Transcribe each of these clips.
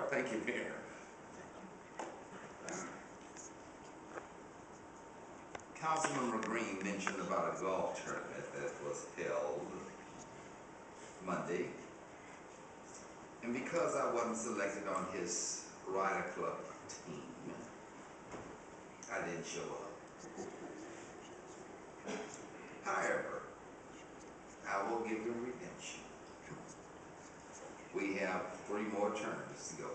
start. Thank you, Mayor. Councilmember Green mentioned about a golf tournament that was held Monday. And because I wasn't selected on his Ryder Club team, I didn't show up. However, I will give you redemption. We have 3 more turns to go.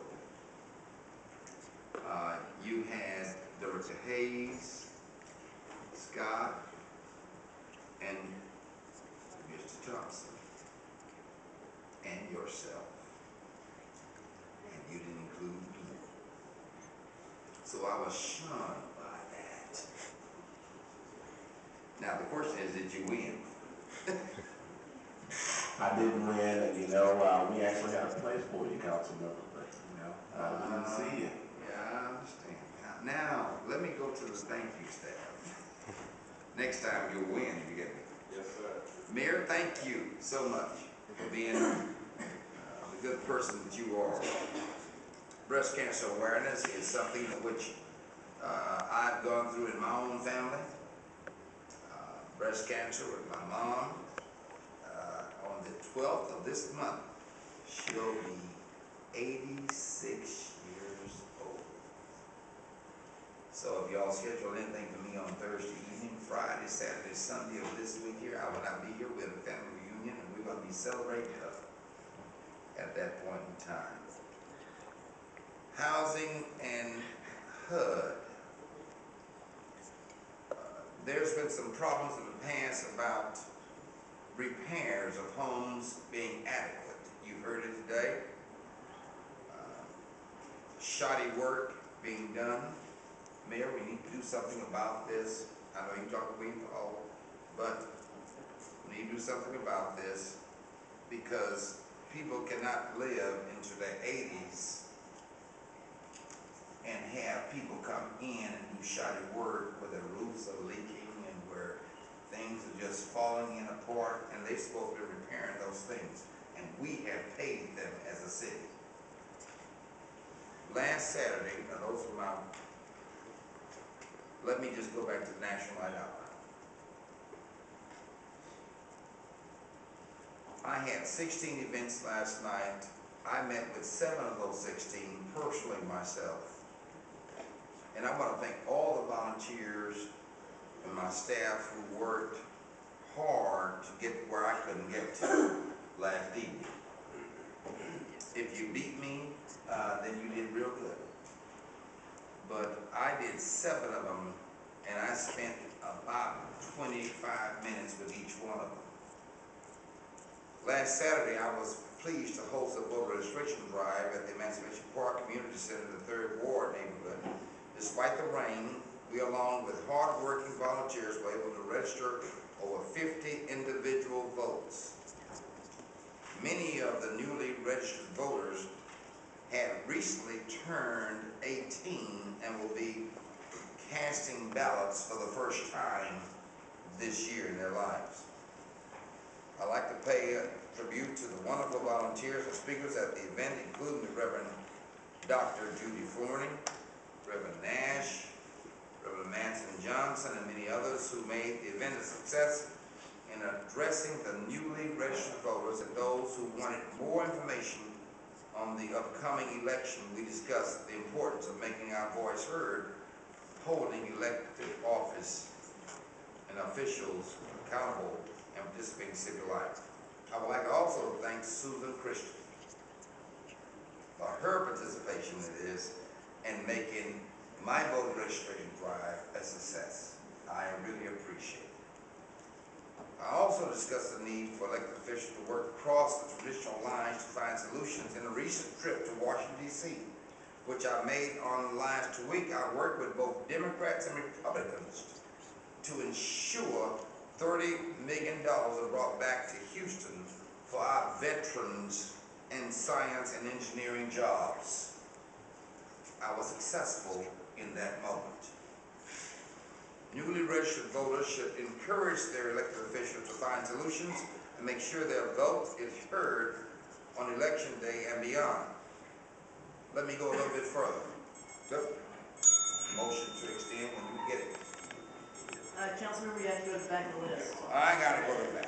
You had Director Hayes, Scott, and Mr. Johnson, and yourself. And you didn't include me. So I was shunned by that. Now the question is, did you win? I didn't win, and we actually had a place for you, council member, but I didn't see you. Yeah, I understand. Now, let me go to the thank you staff. Next time you'll win, you get me. Yes, sir. Mayor, thank you so much for being the good person that you are. Breast cancer awareness is something which I've gone through in my own family. Breast cancer with my mom. On the 12th of this month, she'll be 86 years old. So if y'all schedule anything for me on Thursday evening, Friday, Saturday, Sunday of this week here, I will not be here with a family reunion, and we're going to be celebrating her at that point in time. Housing and HUD. There's been some problems in the past about repairs of homes being adequate. You've heard it today. Shoddy work being done. Mayor, we need to do something about this. I know you talk to me all, but we need to do something about this because people cannot live into their 80s and have people come in and do shoddy work where their roofs are leaking and where things are just falling in apart, and they're supposed to be repairing those things, and we have paid them as a city. Last Saturday, now those were my, let me just go back to the National Night Out. I had 16 events last night. I met with 7 of those 16 personally myself. And I want to thank all the volunteers and my staff who worked hard to get where I couldn't get to last evening. If you beat me, then you did real good. But I did 7 of them, and I spent about 25 minutes with each one of them. Last Saturday, I was pleased to host a voter registration drive at the Emancipation Park Community Center in the 3rd Ward neighborhood. Despite the rain, we, along with hard-working volunteers, were able to register over 50 individual votes. Many of the newly registered voters have recently turned 18 and will be casting ballots for the first time this year in their lives. I'd like to pay a tribute to the wonderful volunteers and speakers at the event, including the Reverend Dr. Judy Forney, Reverend Nash, Reverend Manson Johnson, and many others who made the event a success in addressing the newly registered voters and those who wanted more information on the upcoming election. We discussed the importance of making our voice heard, holding elected office and officials accountable, and participating in civic life. I would like to also thank Susan Christian for her participation in this and making my voter registration drive a success. I really appreciate it. I also discussed the need for elected officials to work across the traditional lines to find solutions. In a recent trip to Washington, D.C., which I made on last week, I worked with both Democrats and Republicans to ensure $30 million are brought back to Houston for our veterans in science and engineering jobs. I was successful in that moment. Newly registered voters should encourage their elected officials to find solutions and make sure their vote is heard on election day and beyond. Let me go a little bit further. Motion to extend when you get it. Councilmember, you have to go to the back of the list. I gotta go to that.